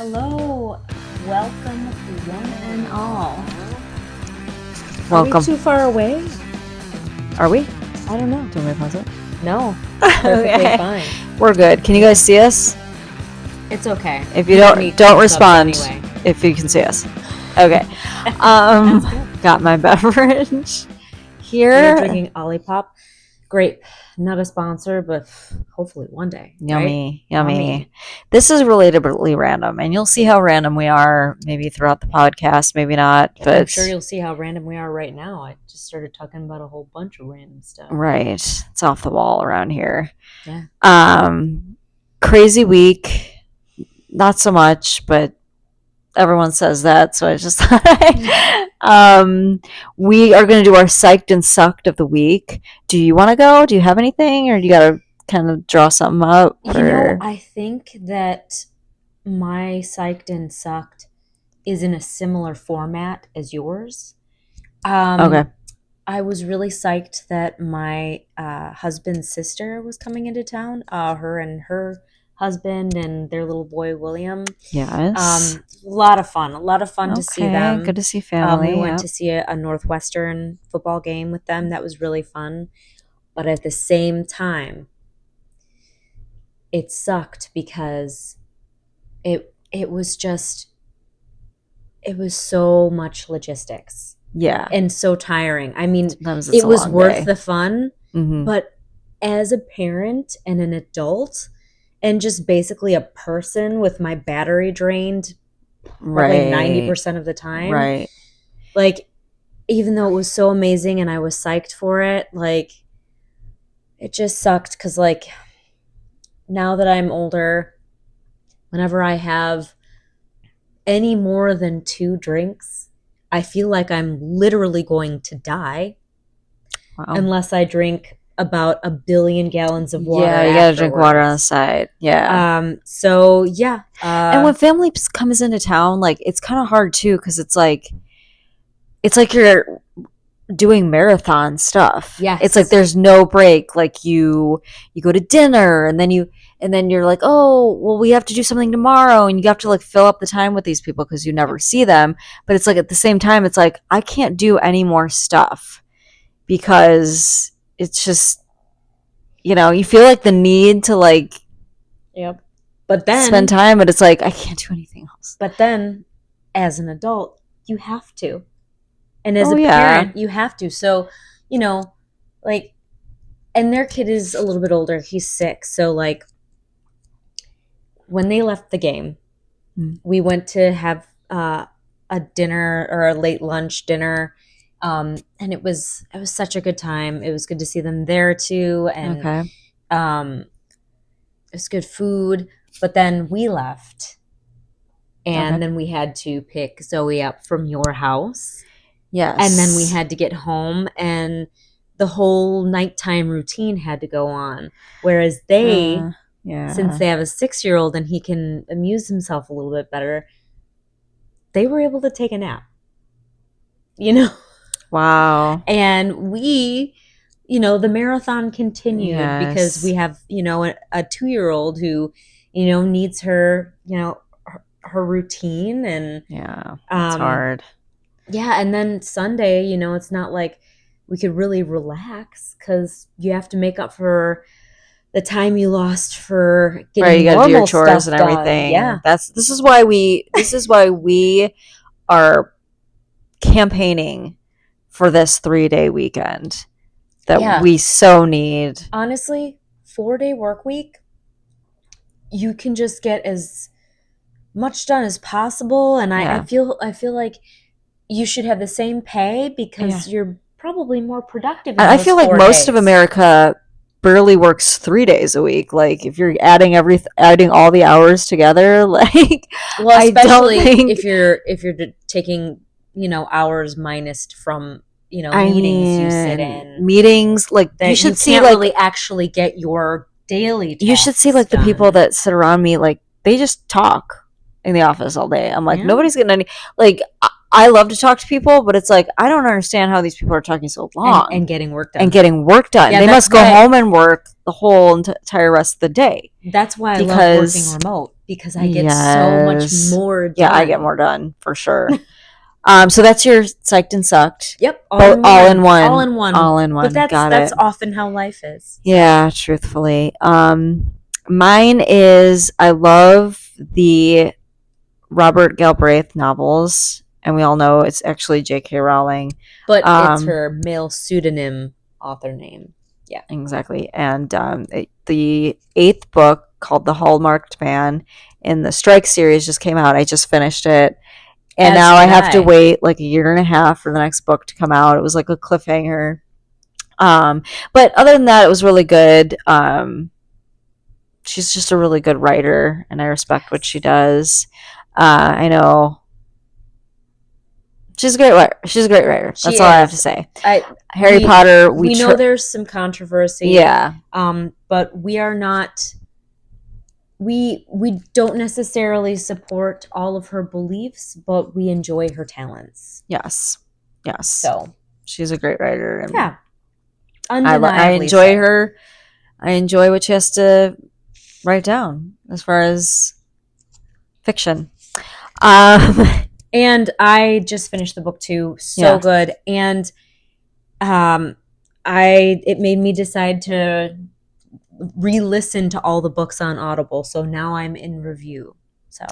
Hello, welcome one and all. Welcome. Are we too far away? Are we? I don't know. Do you want me to pause it? No, perfectly Okay. fine. We're good. Can you guys see us? It's okay. If you don't respond anyway. If you can see us. Okay. Got my beverage here. We're drinking Olipop. Great. Not a sponsor, but hopefully one day. Yummy, right? yummy. This is Relatably Random, and you'll see how random we are maybe throughout the podcast, maybe not. But I'm sure you'll see how random we are right now. I just started talking about a whole bunch of random stuff. Right. It's off the wall around here. Yeah. Crazy week. Not so much, but everyone says that, so I just we are going to do our psyched and sucked of the week. Do you want to go? Do you have anything, or do you got to kind of draw something up? I think that my psyched and sucked is in a similar format as yours. Okay. I was really psyched that my husband's sister was coming into town. Her and her husband and their little boy William. Yes. A lot of fun to see them. Good to see family. We went to see a Northwestern football game with them. That was really fun. But at the same time, it sucked because it was so much logistics. Yeah. And so tiring. I mean, it was worth the fun, mm-hmm. but as a parent and an adult and just basically a person with my battery drained probably 90% of the time. Right. Like, even though it was so amazing and I was psyched for it, like, it just sucked because, like, now that I'm older, whenever I have any more than 2 drinks, I feel like I'm literally going to die. Wow. Unless I drink about 1 billion gallons of water. Yeah, you gotta drink water on the side. Yeah. So yeah. And when family comes into town, like, it's kind of hard too, because it's like you're doing marathon stuff. Yes. It's like there's no break. Like you go to dinner and then you're like, oh, well, we have to do something tomorrow, and you have to like fill up the time with these people because you never see them. But it's like at the same time, it's like I can't do any more stuff because it's just, you feel like the need to like, yep. But then spend time, but it's like I can't do anything else. But then, as an adult, you have to. And as a parent, you have to. So, like, and their kid is a little bit older. He's 6. So, like, when they left the game, we went to have a dinner or a late lunch dinner. And it was such a good time. It was good to see them there, too. And it was good food. But then we left. And then we had to pick Zoe up from your house. Yes. And then we had to get home, and the whole nighttime routine had to go on. Whereas they, since they have a 6-year-old and he can amuse himself a little bit better, they were able to take a nap. Wow. And we, the marathon continued because we have, a 2-year-old who, needs her, her routine. And yeah, it's hard. Yeah, and then Sunday, it's not like we could really relax because you have to make up for the time you lost for getting you gotta do your chores and everything. Yeah, this is why we are campaigning for this 3-day weekend that we so need. Honestly, 4-day work week, you can just get as much done as possible, and I feel like you should have the same pay because you're probably more productive. I feel like most of America barely works 3 days a week. Like, if you're adding all the hours together, like, well, especially if you're taking hours minus from meetings you sit in, meetings, like, you should see can't really actually get your daily tasks you should see like done. The people that sit around me, like, they just talk in the office all day. I'm like, nobody's getting any, like, I love to talk to people, but it's like, I don't understand how these people are talking so long. And getting work done. Yeah, they must go home and work the whole entire rest of the day. That's why I love working remote. because I get so much more done. Yeah, I get more done for sure. So that's your psyched and sucked. Yep, all in one. All in one. All in one. But that's often how life is. Yeah, truthfully. Mine is, I love the Robert Galbraith novels, and we all know it's actually J.K. Rowling. But it's her male pseudonym author name. Yeah. Exactly. And the 8th book, called The Hallmarked Man, in the Strike series, just came out. I just finished it. And now I have to wait like a year and a half for the next book to come out. It was like a cliffhanger. But other than that, it was really good. She's just a really good writer, and I respect what she does. I know she's a great writer. She's a great writer. That's all I have to say. Harry Potter. We know there's some controversy. Yeah. But we are not. We don't necessarily support all of her beliefs, but we enjoy her talents. Yes. So she's a great writer. And yeah. I enjoy her. I enjoy what she has to write down as far as fiction. And I just finished the book too. So good. And it made me decide to re-listen to all the books on Audible. So now I'm in review. So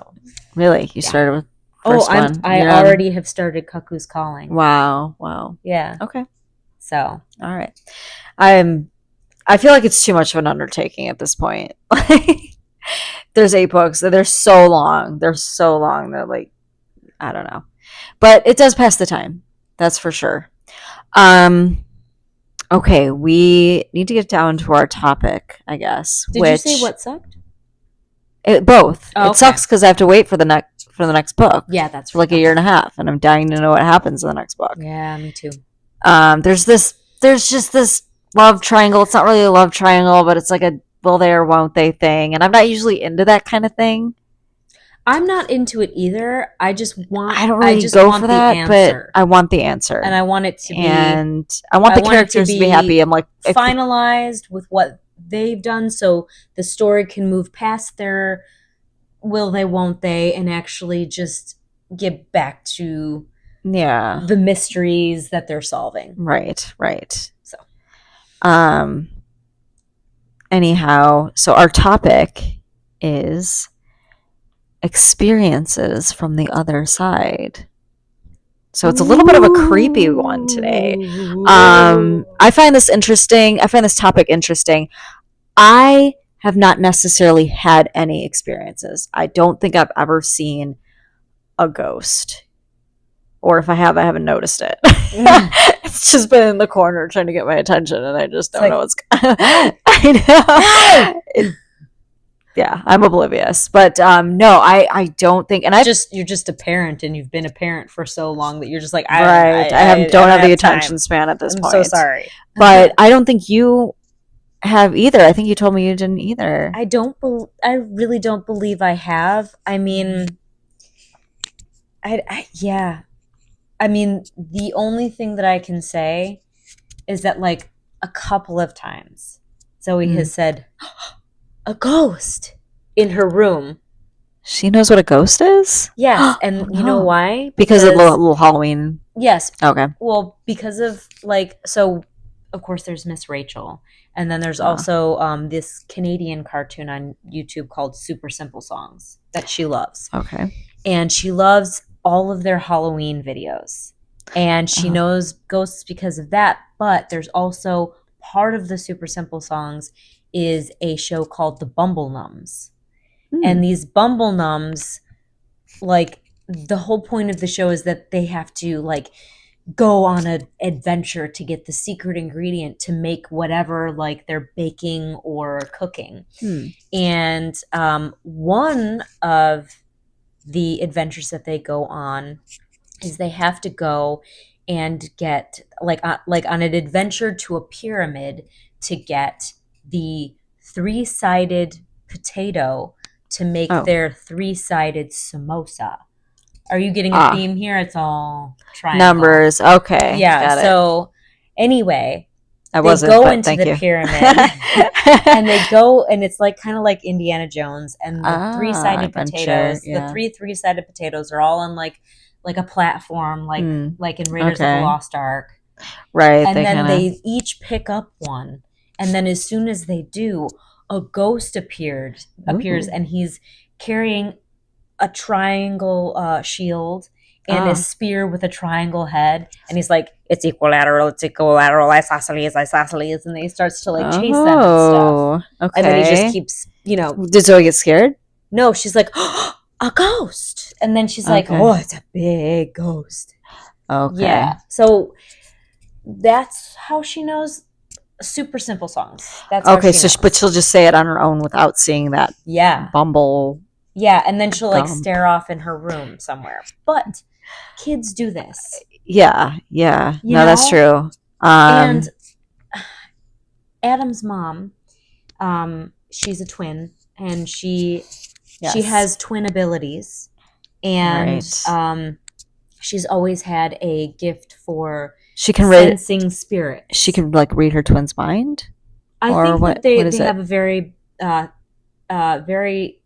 really, you started with first one? I already have started Cuckoo's Calling. Wow. Yeah. Okay. So all right. I feel like it's too much of an undertaking at this point. There's 8 books. They're so long. They're like, I don't know. But it does pass the time. That's for sure. Okay, we need to get down to our topic, I guess. Did you say what sucked? Both. Oh, okay. It sucks because I have to wait for the next book. Yeah, that's for like a year and a half, and I'm dying to know what happens in the next book. Yeah, me too. There's just this love triangle. It's not really a love triangle, but it's like a will they or won't they thing, and I'm not usually into that kind of thing. I'm not into it either. I don't really go for that, but I want the answer. And I want it to be... And I want the characters to be happy. I'm like... finalized with what they've done so the story can move past their will they, won't they, and actually just get back to the mysteries that they're solving. Right. So... Anyhow, so our topic is... experiences from the other side. So it's a little bit of a creepy one today. I find this interesting. I find this topic interesting. I have not necessarily had any experiences. I don't think I've ever seen a ghost. Or if I have, I haven't noticed it. It's just been in the corner trying to get my attention, and I just don't know what's going on. I know. Yeah, I'm oblivious, but no, I don't think, and you're just a parent, and you've been a parent for so long that you're just like, I don't have the attention span at this point. I'm so sorry, but I don't think you have either. I think you told me you didn't either. I really don't believe I have. I mean, I mean, the only thing that I can say is that like a couple of times, Zoe has said, a ghost in her room. She knows what a ghost is? Yes, and you know why? Because of little Halloween. Yes. Okay. Well, because of so of course there's Miss Rachel, and then there's also this Canadian cartoon on YouTube called Super Simple Songs that she loves. Okay. And she loves all of their Halloween videos. And she knows ghosts because of that, but there's also part of the Super Simple Songs is a show called The Bumble Numbs. And these Bumble Numbs, like, the whole point of the show is that they have to, like, go on an adventure to get the secret ingredient to make whatever, like, they're baking or cooking. And one of the adventures that they go on is they have to go and get, like on an adventure to a pyramid to get the 3-sided potato to make their 3-sided samosa. Are you getting a theme here? It's all triangle. Numbers. Okay. Yeah. So anyway, I they wasn't, go but into thank the you. pyramid and they go, and it's like kind of like Indiana Jones, and the Adventure. Yeah. three-sided potatoes are all on like a platform, like in Raiders of the Okay. Lost Ark. Right. And They then kind of. they each pick up one, and then as soon as they do, a ghost appears, Ooh. and he's carrying a triangle shield and a Ah. spear with a triangle head, and he's like, it's equilateral, isosceles, isosceles, and then he starts to like chase them and stuff, Oh. and then he just Okay. keeps, you know. Did Zoe get scared? No, she's like, oh, a ghost, and then she's like, Okay. oh, it's a big ghost. Okay. Yeah, so that's how she knows super simple songs. That's how Okay. she So, but knows. she'll just say it on her own without seeing that Yeah. Bumble Yeah, and then she'll like gump. stare off in her room somewhere. But kids do this, Yeah. Yeah. you No, that's know? true. And Adam's mom, she's a twin, and she Yes. has twin abilities, and Right. she's always had a gift for She can read. sensing spirits. She can like read her twin's mind, I or think what? that they What is it? have a very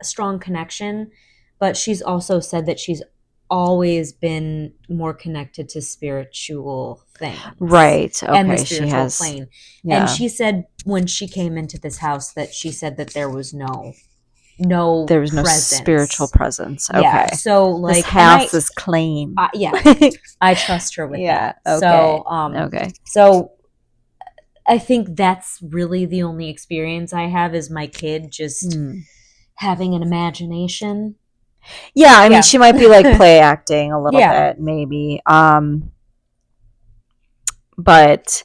strong connection, but she's also said that she's always been more connected to spiritual things, Right. and the Okay. She spiritual has. plane. And Yeah. she said when she came into this house that she said that there was no There was no spiritual presence. presence. Yeah, Okay. so This like, house is clean. yeah, I trust her with Yeah. that. Okay. So Okay. so I think that's really the only experience I have, is my kid just having an imagination. Yeah, I mean, Yeah. she might be like play acting a little Yeah. bit, maybe. But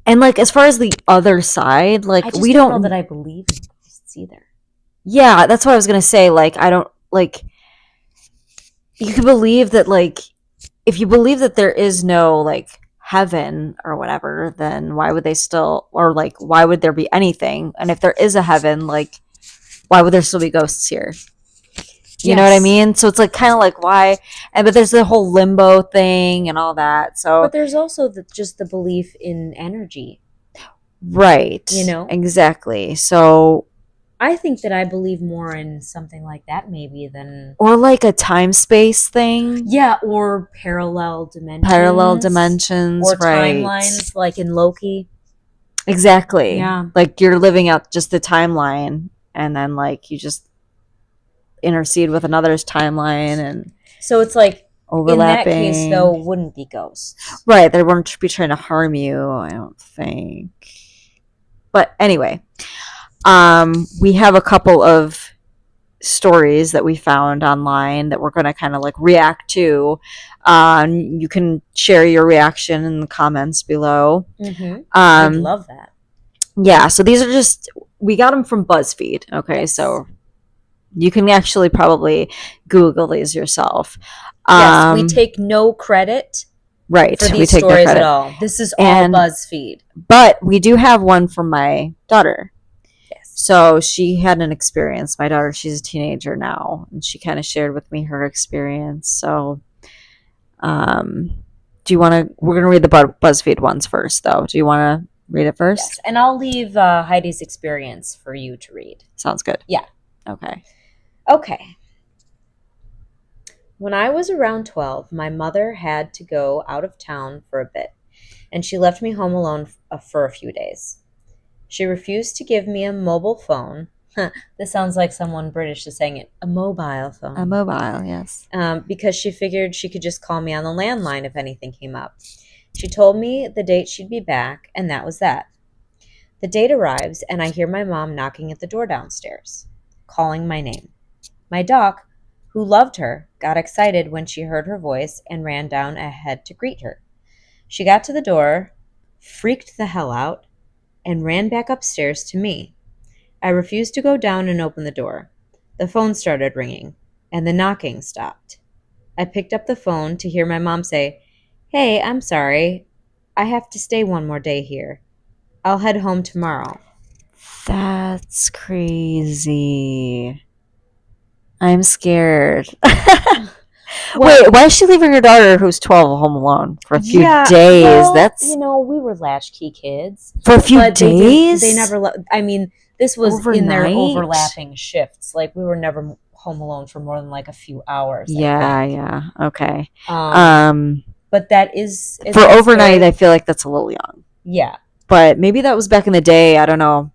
and like as far as the other side, like I just we don't know that don't. I believe in ghosts either. Yeah, that's what I was gonna say. Like I don't like. You can believe that, like, if you believe that there is no like heaven or whatever, then why would they still, or like why would there be anything? And if there is a heaven, like why would there still be ghosts here? You know what I Yes. mean? So it's like kind of like why, and but there's the whole limbo thing and all that. So But there's also just the belief in energy, right, you know? exactly. So I think that I believe more in something like that maybe than, or like a time space thing, yeah, or parallel dimensions, or right? timelines like in Loki. Exactly. Yeah. Like you're living out just the timeline, and then like you just intercede with another's timeline and So it's like, in that case though, overlapping. wouldn't be ghosts. Right. They won't be trying to harm you, I don't think. But anyway, we have a couple of stories that we found online that we're going to kind of like react to. You can share your reaction in the comments below. I'd love that. Yeah, so these are just, we got them from BuzzFeed. Okay, Yes. so you can actually probably Google these yourself. Yes, we take no credit Right, for we these take no stories at credit. all. This is all And BuzzFeed. but we do have one from my daughter. Yes. So she had an experience. My daughter, she's a teenager now, and she kind of shared with me her experience. So, do you want to? We're gonna read the BuzzFeed ones first, though. Do you want to read it first? Yes, and I'll leave Heidi's experience for you to read. Sounds good. Yeah. Okay. Okay. When I was around 12, my mother had to go out of town for a bit, and she left me home alone for a few days. She refused to give me a mobile phone. This sounds like someone British is saying it. A mobile phone. A mobile, yes. Because she figured she could just call me on the landline if anything came up. She told me the date she'd be back, and that was that. The date arrives, and I hear my mom knocking at the door downstairs, calling my name. My doc, who loved her, got excited when she heard her voice and ran down ahead to greet her. She got to the door, freaked the hell out, and ran back upstairs to me. I refused to go down and open the door. The phone started ringing, and the knocking stopped. I picked up the phone to hear my mom say, "Hey, I'm sorry. I have to stay one more day here. I'll head home tomorrow." That's crazy. I'm scared. Well, wait, why is she leaving her daughter who's 12 home alone for a few yeah, days? well, That's we were latchkey kids. for a few But days? they never, I mean, this was in their Overnight? overlapping shifts. Like, we were never home alone for more than like a few hours, I Yeah, think. yeah. Okay. Um, Um, but for that's overnight, scary. I feel like that's a little young. Yeah. But maybe that was back in the day. I don't know.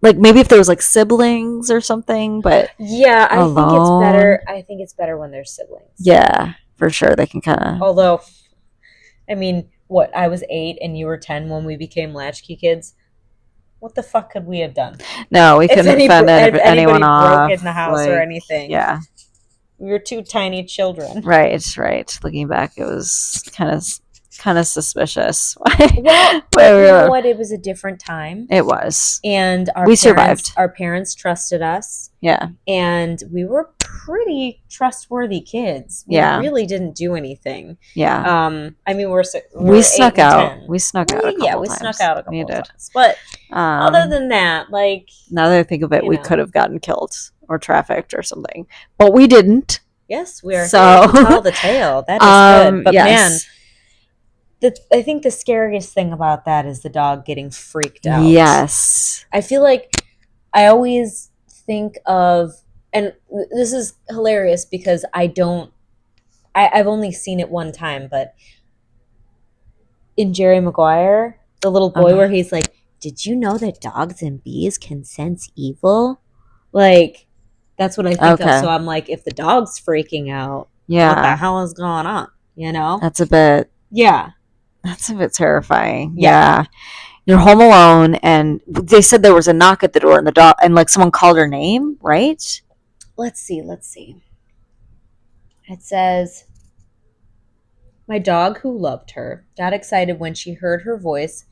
Like maybe if there was like siblings or something, but Yeah, alone. I think it's better when there's siblings. Yeah, for sure. They can kind of. Although, I mean, what, I was 8 and you were 10 when we became latchkey kids. What the fuck could we have done? No, we couldn't fend If anyone anybody broke in off. the house or Like, anything, yeah. we were two tiny children. Right, right. Looking back, it was kind of suspicious. Well, Where but we you know were. what? It was a different time, It was. and We survived. our parents trusted us, Yeah, and we were pretty trustworthy kids. We yeah, really didn't do anything. yeah. I mean, we We were 8 snuck and out. 10. We snuck out a couple We snuck times. out a We couple of did. times, but other Um, than that, like, now that I think of it, you we know, could have gotten killed or trafficked or something, but we didn't. yes, we are here So, to tell the tale. That is good, but man, yes, I think the scariest thing about that is the dog getting freaked out. yes. I feel like I always think of, and this is hilarious because I've only seen it one time, but in Jerry Maguire, the little boy Uh-huh. where he's like, "Did you know that dogs and bees can sense evil?" Like, that's what I think of. So Okay. I'm like, if the dog's freaking out, what the Yeah, hell is going on? You know? that's a bit. Yeah. That's a bit terrifying. Yeah. Yeah. You're home alone, and they said there was a knock at the door, and the dog, and like someone called her name, right? Let's see. Let's see. It says, my dog, who loved her, got excited when she heard her voice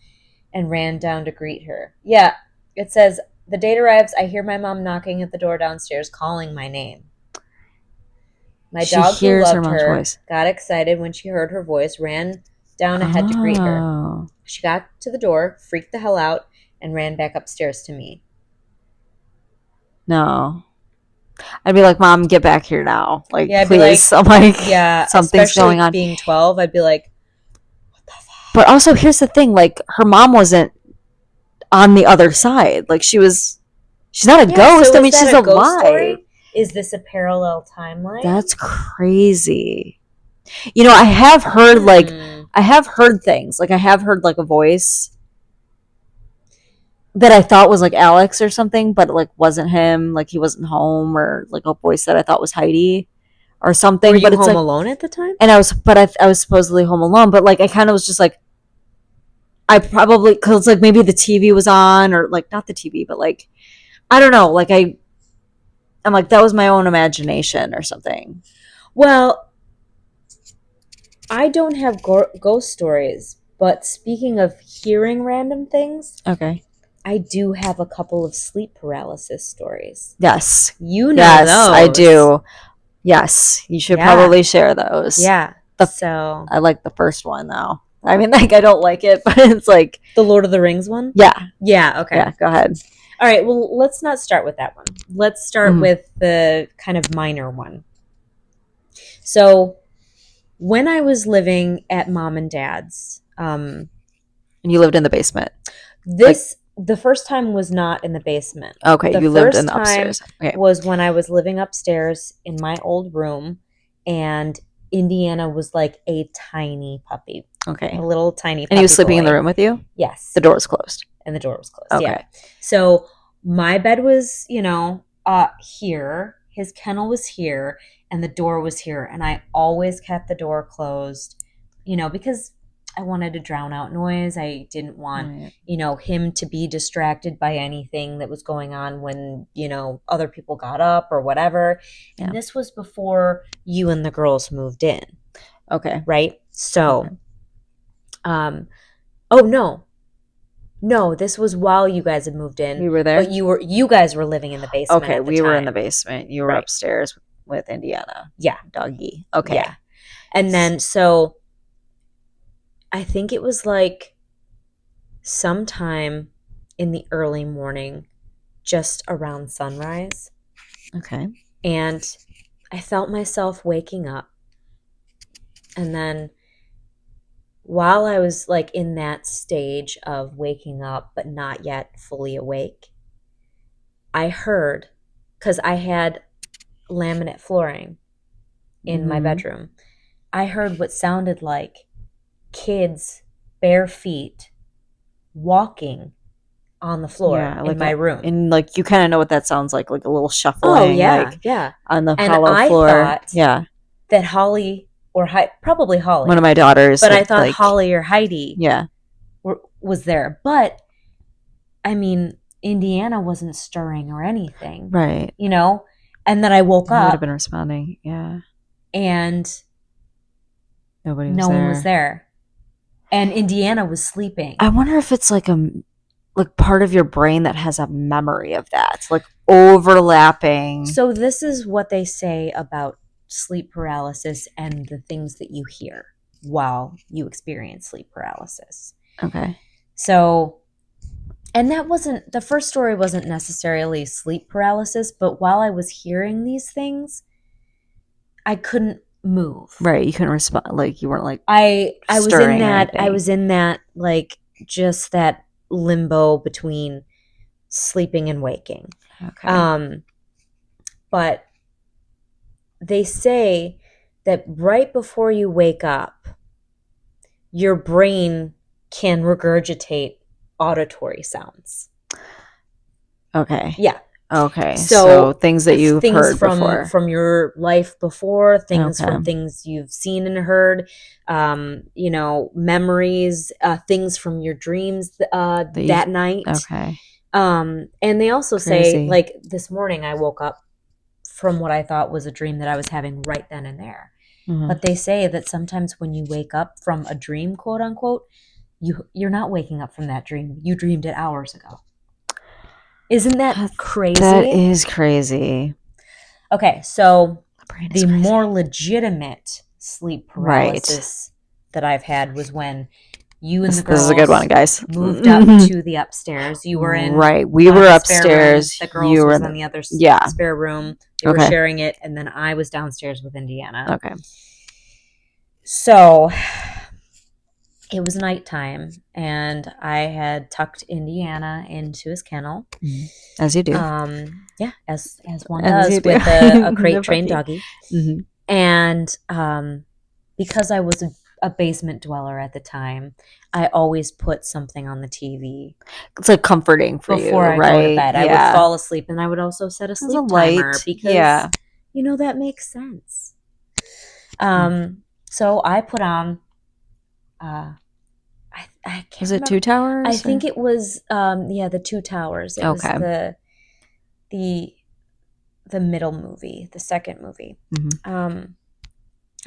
and ran down to greet her. Yeah, it says, the date arrives. I hear my mom knocking at the door downstairs, calling my name. My She dog, who hears her loved mom's her, voice. got excited when she heard her voice, ran down ahead to greet her. Oh She got to the door, freaked the hell out, and ran back upstairs to me. no! I'd be like, "Mom, get back here now! Like, Yeah, I'd be please!" like, I'm like, yeah, something's especially going on. being 12, I'd be like, what the fuck? But also, here's the thing: like, her mom wasn't on the other side. Like, she's not a Yeah, ghost. so I is mean, that she's a ghost alive. story? Is this a parallel timeline? That's crazy. I have heard I have heard things. Like I have heard like a voice that I thought was like Alex or something, but like wasn't him. Like he wasn't home, or like a voice that I thought was Heidi or something. Were But you it's home like, alone at the time? and I was supposedly home alone, but like I kind of was just like, I probably, because like maybe the TV was on, or like not the TV, but like I don't know. Like I'm like, that was my own imagination or something. Well, I don't have ghost stories, but speaking of hearing random things, Okay. I do have a couple of sleep paralysis stories. Yes. You know Yes, those. I do. Yes, you should probably share those. Yeah. So I like the first one though. I mean, like I don't like it, but it's like the Lord of the Rings one. Yeah. Yeah. Okay. Yeah. Go ahead. All right. Well, let's not start with that one. Let's start with the kind of minor one. So, when I was living at mom and dad's, and you lived in the basement. The first time was not in the basement. Okay, the you lived in the upstairs. Okay. Was when I was living upstairs in my old room, and Indiana was like a tiny puppy. Okay. A little tiny puppy. And he was sleeping in the room with you? Yes. The door was closed. And the door was closed. Okay. Yeah. So my bed was, here. His kennel was here, and the door was here. And I always kept the door closed, because I wanted to drown out noise. I didn't want, him to be distracted by anything that was going on when, other people got up or whatever. Yeah. And this was before you and the girls moved in. Okay. Right? So, oh no, this was while you guys had moved in. We were there? But you guys were living in the basement. Okay, we were in the basement. You were upstairs with Indiana. Yeah. Doggy. Okay. Yeah. And then, so I think it was like sometime in the early morning, just around sunrise. Okay. And I felt myself waking up. And then while I was like in that stage of waking up but not yet fully awake, I heard, because I had laminate flooring in my bedroom, I heard what sounded like kids' bare feet walking on the floor in my room. And like you kind of know what that sounds like a little shuffling. Oh, yeah, like yeah. on the And hollow I floor. thought Yeah, that Holly or probably Holly, one of my daughters. but I thought Holly or Heidi yeah, was there. But I mean, Indiana wasn't stirring or anything, right? you know. And then I woke He would up have been responding. Yeah, and nobody was no there. one was there, and Indiana was sleeping. I wonder if it's like part of your brain that has a memory of that, like overlapping. So this is what they say about sleep paralysis and the things that you hear while you experience sleep paralysis. Okay. So, and that wasn't, the first story wasn't necessarily sleep paralysis, but while I was hearing these things, I couldn't move. Right, you couldn't respond, like you weren't like I was in that like just that limbo between sleeping and waking. Okay. But they say that right before you wake up, your brain can regurgitate auditory sounds. Okay. Yeah. Okay. So things that you've heard before. From your life before, things from things you've seen and heard, memories, things from your dreams that night. Okay. And they also say, like this morning I woke up from what I thought was a dream that I was having right then and there. Mm-hmm. But they say that sometimes when you wake up from a dream, quote unquote, you're not waking up from that dream. You dreamed it hours ago. Isn't that crazy? That is crazy. Okay, so the more legitimate sleep paralysis that I've had was when you and the girls, this is a good one, guys, moved up to the upstairs. You were in we were upstairs. The girls were in the other spare room. They were sharing it, and then I was downstairs with Indiana. Okay. So it was nighttime, and I had tucked Indiana into his kennel, as you do. Yeah, as one does with a crate trained doggy. Mm-hmm. And because I was a basement dweller at the time, I always put something on the TV. It's like comforting for you, right? Before I go to bed, I would fall asleep, and I would also set a sleep timer because that makes sense. So I put on. I can't. Was it Two Towers? I think it was. The Two Towers. It was the middle movie, the second movie. Mm-hmm.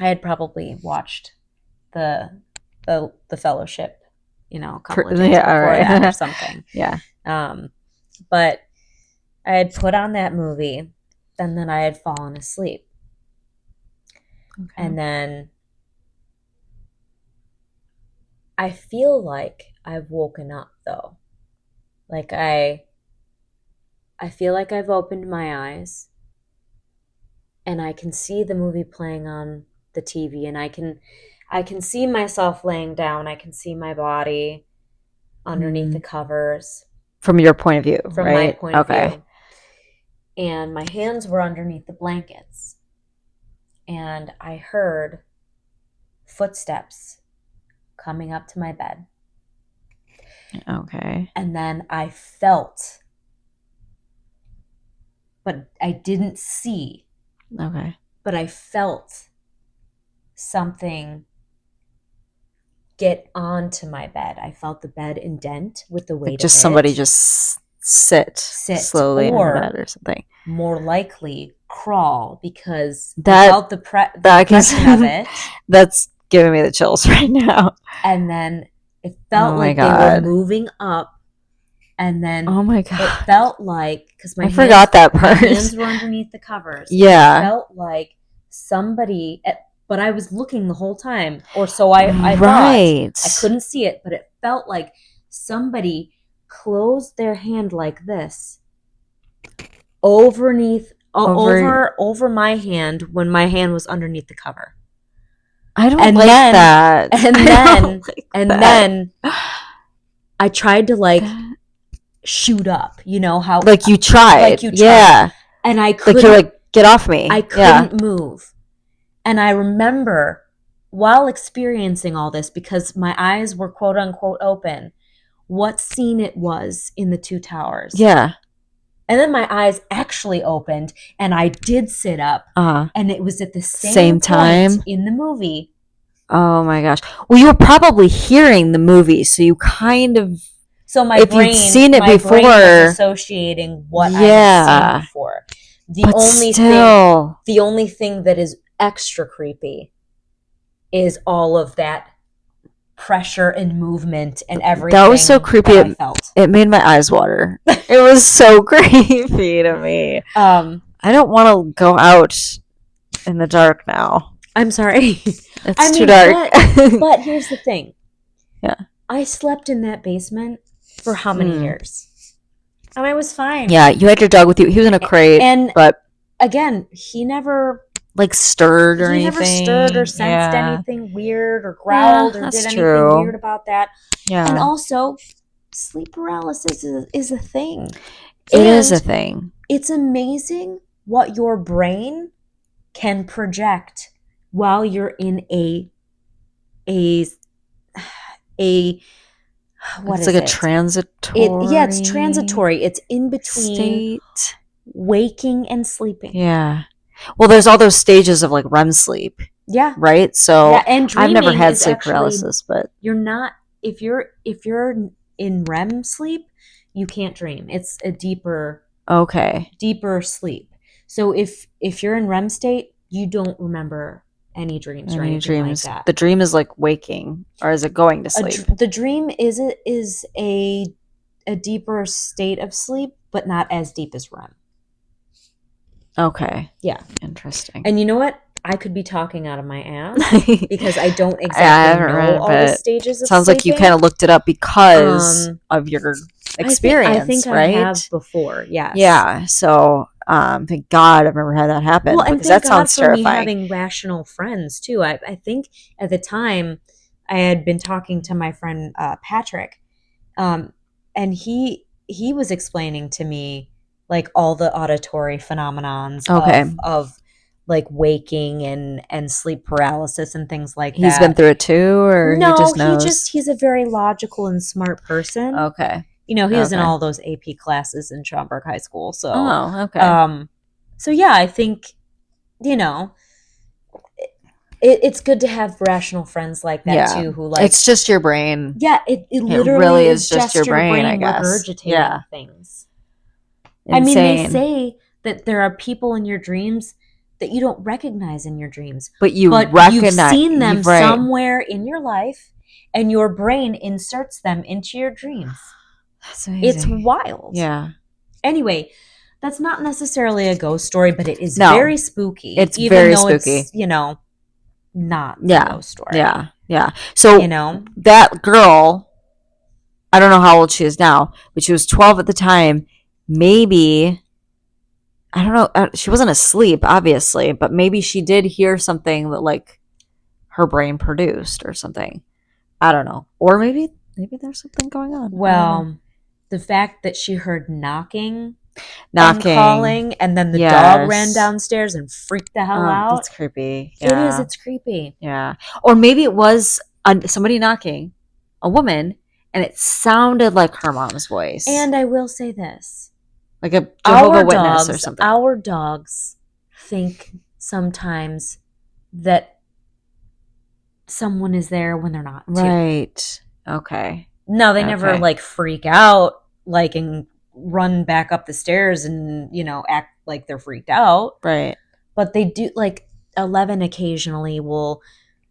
I had probably watched the Fellowship, a couple of days before that or something. Yeah. But I had put on that movie, and then I had fallen asleep. Okay. And then I feel like I've woken up, though. Like I feel like I've opened my eyes, and I can see the movie playing on the TV, and I can see myself laying down. I can see my body underneath the covers. From your point of view, From my point of view. And my hands were underneath the blankets. And I heard footsteps coming up to my bed. Okay. And then I felt, but I didn't see. Okay. But I felt something get onto my bed. I felt the bed indent with the weight of it. Just somebody just sit slowly on the bed or something. More likely crawl, because I felt the pressure of it. That's giving me the chills right now. And then it felt like they were moving up. And then it felt like, because my hands were underneath the covers. Yeah. It felt like somebody, but I was looking the whole time, or so I thought. I couldn't see it, but it felt like somebody closed their hand like this underneath over my hand when my hand was underneath the cover. I don't like that. And then I tried to like shoot up, you know how like you tried. Yeah. And I couldn't, like you're like, get off me. I couldn't move. And I remember while experiencing all this, because my eyes were quote unquote open, what scene it was in the Two Towers. Yeah. And then my eyes actually opened and I did sit up. And it was at the same time in the movie. Oh my gosh. Well, you were probably hearing the movie, so you kind of. So my if brain, you'd seen it before, brain was associating what I had seen before. The only thing that is extra creepy is all of that pressure and movement and everything. That was so creepy. I felt. It made my eyes water. It was so creepy to me. I don't want to go out in the dark now. I'm sorry. It's too dark. But here's the thing. Yeah. I slept in that basement for how many years? And I was fine. Yeah, you had your dog with you. He was in a crate. But again, he never like stirred or anything. He never stirred or sensed anything weird or growled or did anything weird about that. Yeah. And also, sleep paralysis is a thing. It is a thing. It's amazing what your brain can project while you're in it's like a transitory. It's transitory. It's in between state, waking and sleeping. Yeah. Well, there's all those stages of like REM sleep. Yeah. Right. So and I've never had sleep paralysis, but you're not. If you're in REM sleep, you can't dream. It's a deeper sleep. So if you're in REM state, you don't remember any dreams or anything like that. The dream is like waking, or is it going to sleep? The dream is a deeper state of sleep, but not as deep as REM. Okay. Yeah. Interesting. And you know what? I could be talking out of my ass because I don't exactly know all the stages of sounds sleeping. Like you kind of looked it up because of your experience, I think right? I have before, yes. Yeah. So thank God I've never had that happen. Well, and because that sounds terrifying. Me having rational friends too. I think at the time I had been talking to my friend Patrick, and he was explaining to me like all the auditory phenomenons of like waking and sleep paralysis and things like that. He's been through it too, or no, he just knows? He's a very logical and smart person. Okay. You know, he was in all those AP classes in Schaumburg High School. So, so yeah, I think, you know, it's good to have rational friends like that too. Who like it's just your brain. Yeah, it literally really is just your brain I guess. Regurgitating things. Insane. I mean, they say that there are people in your dreams that you don't recognize in your dreams, but you've seen them somewhere in your life, and your brain inserts them into your dreams. That's amazing. It's wild. Yeah. Anyway, that's not necessarily a ghost story, but it is very spooky. It's very spooky. It's, you know, not a ghost story. Yeah. Yeah. So, you know, that girl, I don't know how old she is now, but she was 12 at the time. Maybe, I don't know, she wasn't asleep, obviously, but maybe she did hear something that like her brain produced or something. I don't know. Or maybe there's something going on. Well, the fact that she heard knocking and calling, and then the dog ran downstairs and freaked the hell out. That's creepy. Yeah. It is. It's creepy. Yeah. Or maybe it was somebody knocking, a woman, and it sounded like her mom's voice. And I will say this. Like a Jehovah's Witness or something. Our dogs think sometimes that someone is there when they're not. Right. Okay. No, they never like freak out, like, and run back up the stairs and, you know, act like they're freaked out. Right. But they do, like, 11 occasionally will,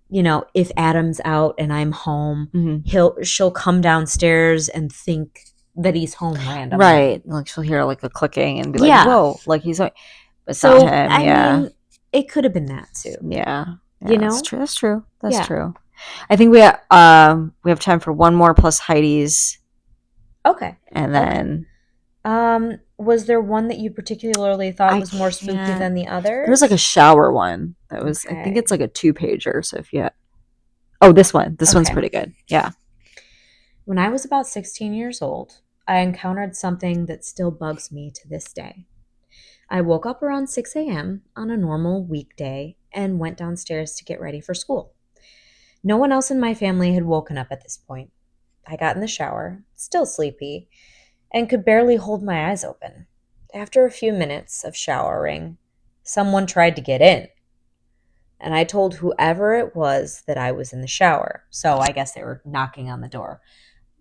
you know, if Adam's out and I'm home, she'll come downstairs and think that he's home randomly. Right. Like she'll hear like a clicking and be like, whoa, like he's like, but it's not him. I mean, it could have been that too. Yeah. You know? That's true. That's true. I think we have time for one more plus Heidi's. Okay. And then Was there one that you particularly thought I was more spooky can't. than the There was like a others? shower one that was. I think it's Okay. like a 2-pager. So if you. Oh, this one. This one's Okay. pretty good. Yeah. When I was about 16 years old, I encountered something that still bugs me to this day. I woke up around 6 a.m. on a normal weekday and went downstairs to get ready for school. No one else in my family had woken up at this point. I got in the shower, still sleepy, and could barely hold my eyes open. After a few minutes of showering, someone tried to get in, and I told whoever it was that I was in the shower. So I guess they were knocking on the door.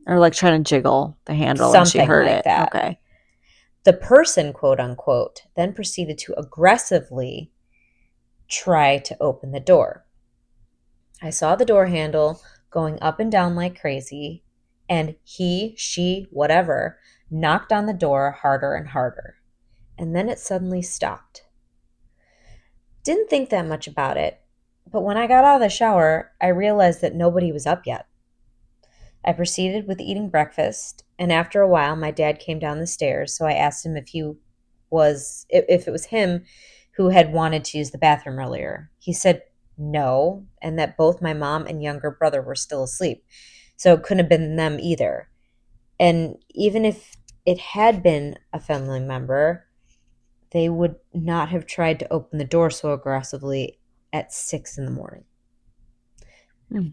Or like trying to jiggle the handle and she Something heard like it. that. Okay. The person, quote unquote, then proceeded to aggressively try to open the door. I saw the door handle going up and down like crazy, and he, she, whatever, knocked on the door harder and harder. And then it suddenly stopped. Didn't think that much about it, but when I got out of the shower, I realized that nobody was up yet. I proceeded with eating breakfast, and after a while my dad came down the stairs, so I asked him if it was him who had wanted to use the bathroom earlier. He said no, and that both my mom and younger brother were still asleep. So it couldn't have been them either. And even if it had been a family member, they would not have tried to open the door so aggressively at 6 in the morning. Hmm.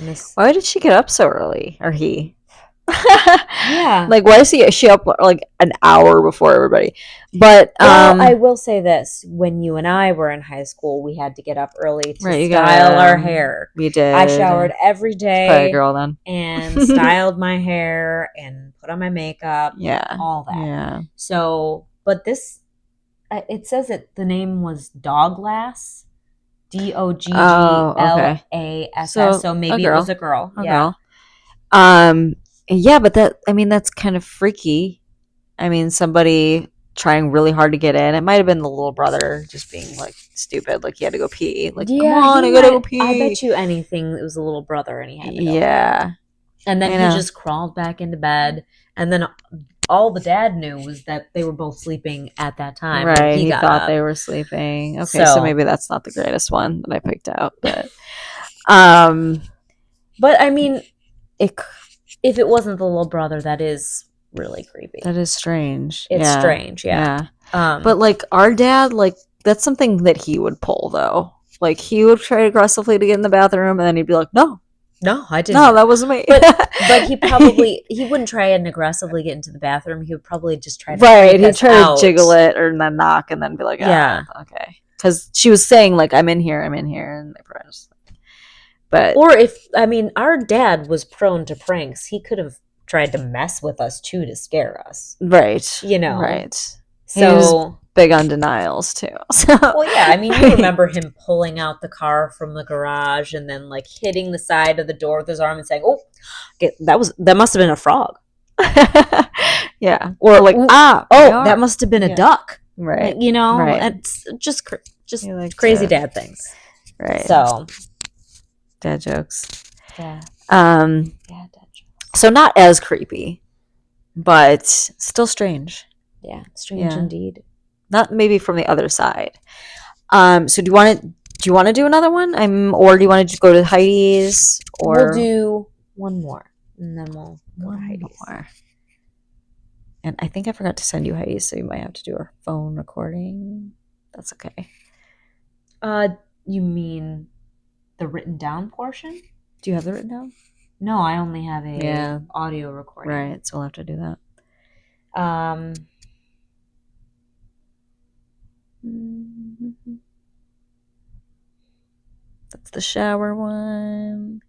Miss, Why did she get up so early? Or he? yeah. Like, why is she up like an hour before everybody? But Well, I will say this: when you and I were in high school, we had to get up early to right, you style our got hair. we did. I showered every It's probably a day girl then. and styled my hair and put on my makeup, Yeah. all that. Yeah. So, but this, it says that the name was Doglass, Oh, okay. Dogglass. So maybe it was a girl. A Yeah. girl. Yeah, but that's kind of freaky. I mean, somebody trying really hard to get in. It might have been the little brother just being like stupid, like he had to go pee. Like, come Yeah, on, I gotta go I pee. bet you anything it was a little brother and he had to go. Yeah. And then I he know. just crawled back into bed. And then all the dad knew was that they were both sleeping at that time. Right. He He got thought up. they were sleeping. Okay, so So maybe that's not the greatest one that I picked out. Um but I mean, it if it wasn't the little brother, that is really creepy. that is strange. It's Yeah. strange, yeah. But like our dad, like that's something that he would pull though. Like he would try aggressively to get in the bathroom and then he'd be like, no, I didn't. no, that wasn't me. But he wouldn't try and aggressively get into the bathroom. He would probably just try to right. He'd us try out. to jiggle it or then knock and then be like, yeah, okay. Because she was saying like, I'm in here, and they probably just. But or our dad was prone to pranks. He could have tried to mess with us too to scare us. right, You know, right. So big on denials too. So. Well, yeah, I mean, you remember him pulling out the car from the garage and then like hitting the side of the door with his arm and saying, "Oh, that must have been a frog." Yeah, or like, that must have been a duck, right? You know, right. It's just crazy dad things, right? So, dad jokes. Yeah. Dad jokes. So not as creepy, but still strange. Yeah, strange indeed. Not maybe from the other side. So do you want to do another one? Or do you want to just go to Heidi's? Or we'll do one more, and then we'll go to Heidi's. More. And I think I forgot to send you Heidi's, so you might have to do a phone recording. That's okay. You mean the written down portion? Do you have the written down? No, I only have a audio recording. Right, so we'll have to do that. That's the shower one.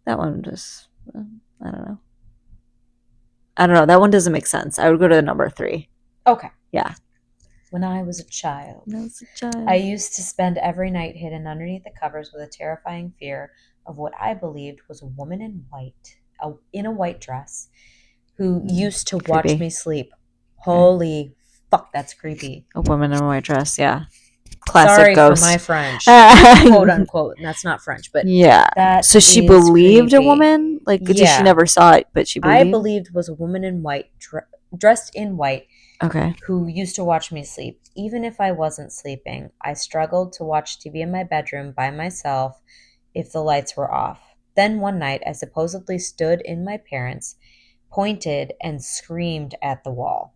That one just, I don't know. That one doesn't make sense. I would go to number 3. Okay. Yeah. When I was a child, I used to spend every night hidden underneath the covers with a terrifying fear of what I believed was a woman in white, in a white dress, who used to watch me sleep. Holy fuck, that's creepy. A woman in a white dress, yeah. Classic Sorry ghost. for my French, quote unquote. And that's not French, but yeah. So she believed creepy. a woman? Like, she never saw it, but she believed? I believed was a woman in white dressed in white, Okay. who used to watch me sleep. Even if I wasn't sleeping, I struggled to watch TV in my bedroom by myself if the lights were off. Then one night, I supposedly stood in my parents', pointed, and screamed at the wall.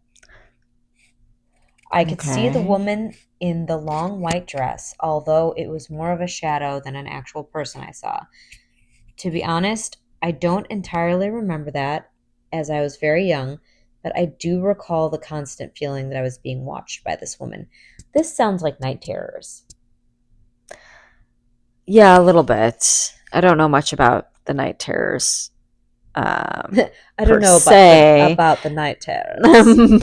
I could see the Okay. woman in the long white dress, although it was more of a shadow than an actual person I saw. To be honest, I don't entirely remember that, as I was very young, but I do recall the constant feeling that I was being watched by this woman. This sounds like night terrors. Yeah, a little bit. I don't know much about the night terrors I don't per know about se, the night terrors.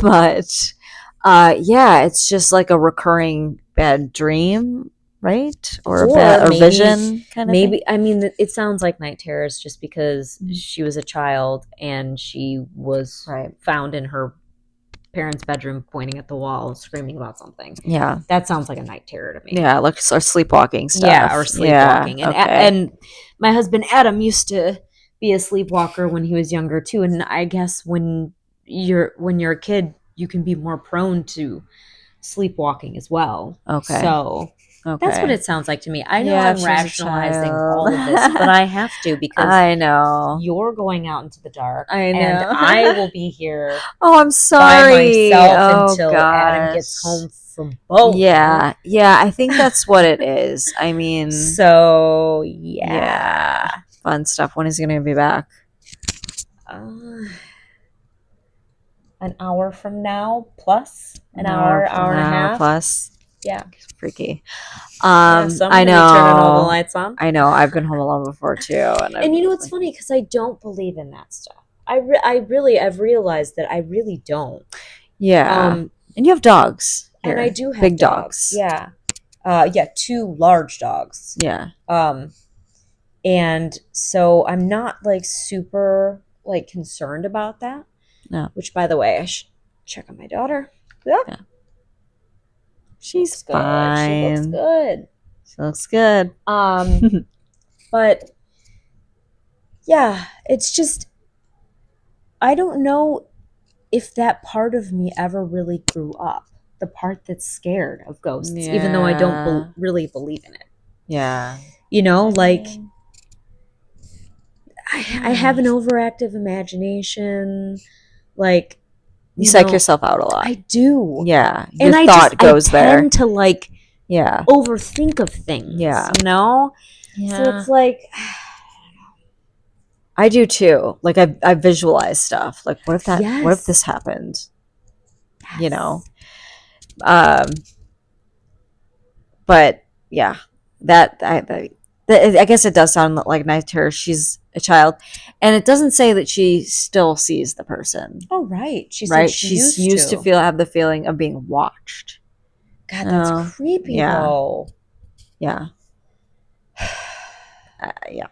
but yeah, it's just like a recurring bad dream, right? Or a Or bad or maybe vision kind of thing. maybe I mean it sounds like night terrors just because she was a child and she was Right. found in her parents' bedroom pointing at the wall screaming about something. Yeah. That sounds like a night terror to me. Yeah, like or sleepwalking Yeah, or stuff. Yeah. sleepwalking. Okay. And my husband Adam used to be a sleepwalker when he was younger too. And I guess when you're a kid, you can be more prone to sleepwalking as well. Okay. So that's what Okay. it sounds like to me. I know Yeah, if I'm she was a rationalizing child. all of this, but I have to because I know. you're going out into the dark I and know. I will be here Oh, I'm by sorry. myself Oh until Adam gets gosh. home from bowling. Yeah. Yeah, I think that's what it is. I mean, So yeah. yeah. Fun stuff. When is he going to be back? Uh, an hour from now plus an An hour, hour an and a hour half. plus. Yeah. Freaky. Yeah, so I'm I gonna be turning all the know. lights on. I know. I've been home alone before too, and I've And you know what's funny? Because I don't believe in that stuff. I've realized that I really don't. yeah. Um, And you have dogs and I here. do have Big dogs. dogs. Yeah. Yeah, two large dogs. Yeah. Um, and so I'm not like super like concerned about that. No. Which, by the way, I should check on my daughter. Yeah, Yeah. She's looks good. She looks fine. good. She looks good. But yeah, it's just I don't know if that part of me ever really grew up. The part that's scared of ghosts, even though I don't Yeah. really believe in it. Yeah. You know, I like mean, I have an overactive imagination. Like, you psych yourself out a lot. I do. Yeah. Your And thought goes I there. tend to like Yeah. overthink of things. Yeah. You know? Yeah. So it's like I do too. Like I visualize stuff. Like what if yes. this happened? Yes. You know? But yeah. I guess it does sound like nice to her. She's a child. And it doesn't say that she still sees the person. Oh right. She said right? she's used to have the feeling of being watched. God, that's creepy though. Yeah. Yeah.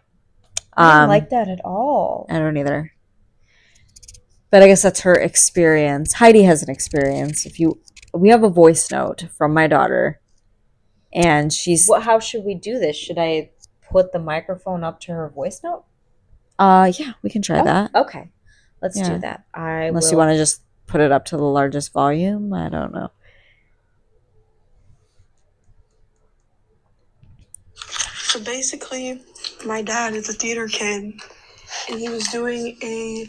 I don't like that at all. I don't either. But I guess that's her experience. Heidi has an experience. We have a voice note from my daughter, and she's. How should we do this? Should I put the microphone up to her voice note? Yeah, we can try that. Okay, let's do that. Unless you want to just put it up to the largest volume, I don't know. So basically, my dad is a theater kid, and he was doing a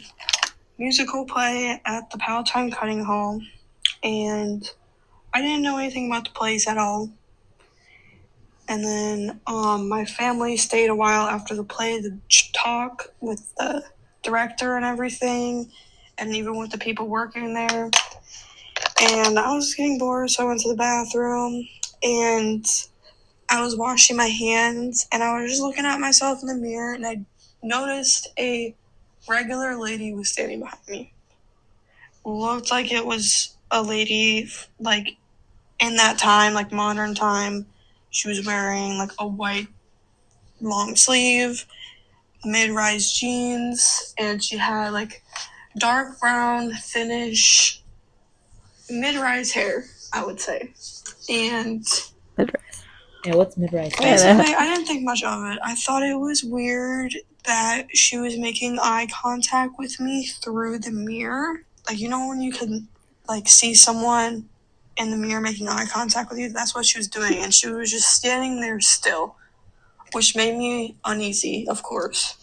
musical play at the Palatine Cutting Hall, and I didn't know anything about the plays at all. And then my family stayed a while after the play to talk with the director and everything, and even with the people working there. And I was getting bored, so I went to the bathroom, and I was washing my hands, and I was just looking at myself in the mirror, and I noticed a regular lady was standing behind me. Looked like it was a lady, like, in that time, like, modern time. She was wearing, like, a white long sleeve, mid-rise jeans, and she had, like, dark brown, thinnish, mid-rise hair, I would say. And yeah, what's mid-rise? Basically, I didn't think much of it. I thought it was weird that she was making eye contact with me through the mirror. like, you know when you can, like, see someone in the mirror making eye contact with you? That's what she was doing, and she was just standing there still, which made me uneasy, of course.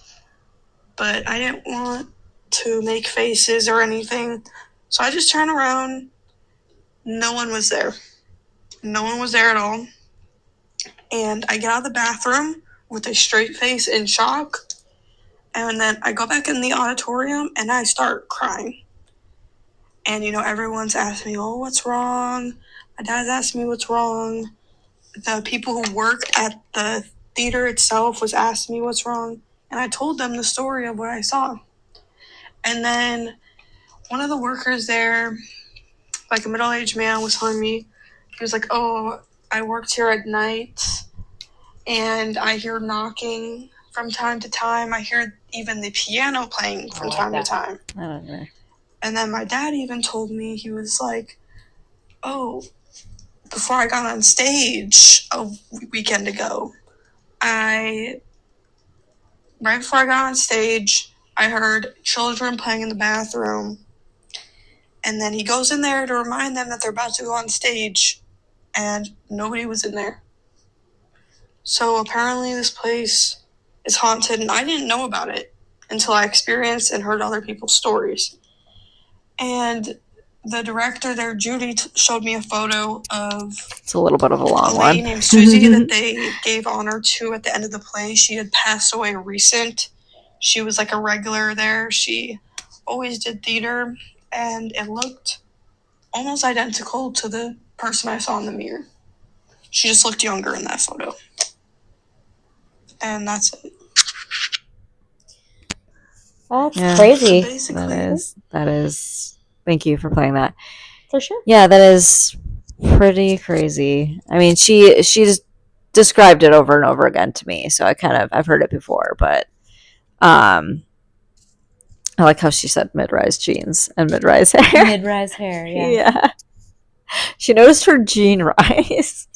But I didn't want to make faces or anything, so I just turned around. No one was there. No one was there at all. And I get out of the bathroom with a straight face in shock, and then I go back in the auditorium and I start crying. And, everyone's asking me, oh, what's wrong? My dad's asking me what's wrong. The people who work at the theater itself was asking me what's wrong. And I told them the story of what I saw. And then one of the workers there, like a middle-aged man, was telling me, he was like, oh, I worked here at night, and I hear knocking from time to time. I hear even the piano playing from time to time. I don't know. And then my dad even told me, he was like, oh, before I got on stage a weekend ago, right before I got on stage, I heard children playing in the bathroom. And then he goes in there to remind them that they're about to go on stage, and nobody was in there. So apparently this place is haunted, and I didn't know about it until I experienced and heard other people's stories. And the director there, Judy, showed me a photo of it's a little bit of a long lady one. named Susie that they gave honor to at the end of the play. She had passed away recent. She was like a regular there. She always did theater, and it looked almost identical to the person I saw in the mirror. She just looked younger in that photo. And that's it. That's crazy. So that is. Thank you for playing that. For sure. Yeah, that is pretty crazy. I mean, she just described it over and over again to me, so I've heard it before, but I like how she said mid-rise jeans and mid-rise hair. Mid-rise hair, yeah. Yeah. She noticed her jean rise.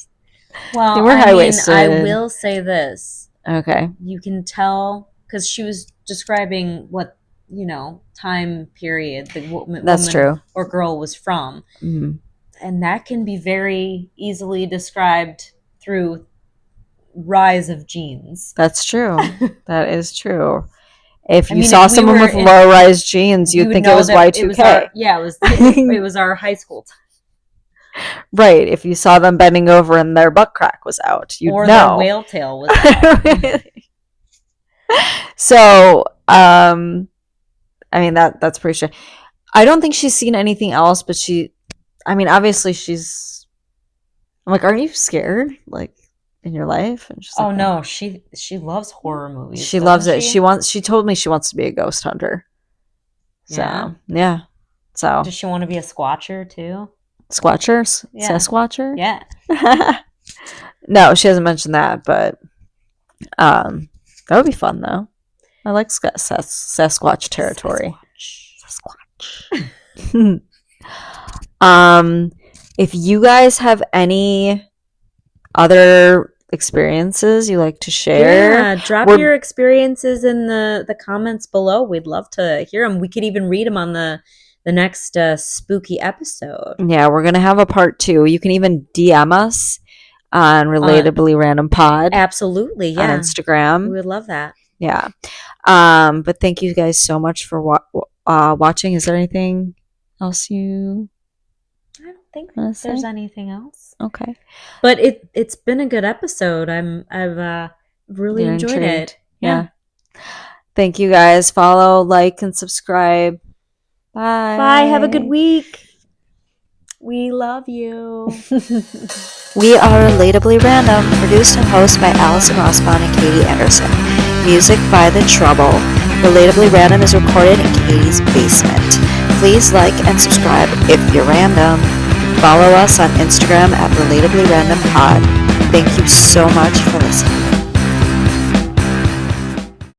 Well, they were high-waisted. I will say this. Okay. You can tell, because she was describing what, time period the woman true. Or girl was from. Mm-hmm. And that can be very easily described through rise of jeans. That's true. That is true. If you saw someone with low-rise jeans, you'd think it was Y2K. It was our high school time. Right. If you saw them bending over and their butt crack was out, you'd know. Or their whale tail was out. So, I mean, that's pretty sure. I don't think she's seen anything else, but obviously I'm like, aren't you scared? Like, in your life? And she's like, no, she loves horror movies. She loves it. She told me she wants to be a ghost hunter. So, yeah. So, does she want to be a squatcher too? Squatchers? Yeah. Sasquatcher? Yeah. No, she hasn't mentioned that, but that would be fun though. I like Sasquatch territory. Sasquatch. If you guys have any other experiences you like to share, drop your experiences in the comments below. We'd love to hear them. We could even read them on the next spooky episode. Yeah, we're gonna have a part 2. You can even DM us on Relatably Random Pod. Absolutely, yeah. On Instagram. We would love that. Yeah. But thank you guys so much for watching. Is there anything else you... I don't think there's anything else. Okay. But it's been a good episode. I've really enjoyed it. Yeah. Thank you guys. Follow, like, and subscribe. Bye. Bye. Have a good week. We love you. We are Relatably Random, produced and hosted by Alison Rossbaum and Katie Anderson. Music by The Trouble. Relatably Random is recorded in Katie's basement. Please like and subscribe if you're random. Follow us on Instagram at Relatably Random Pod. Thank you so much for listening.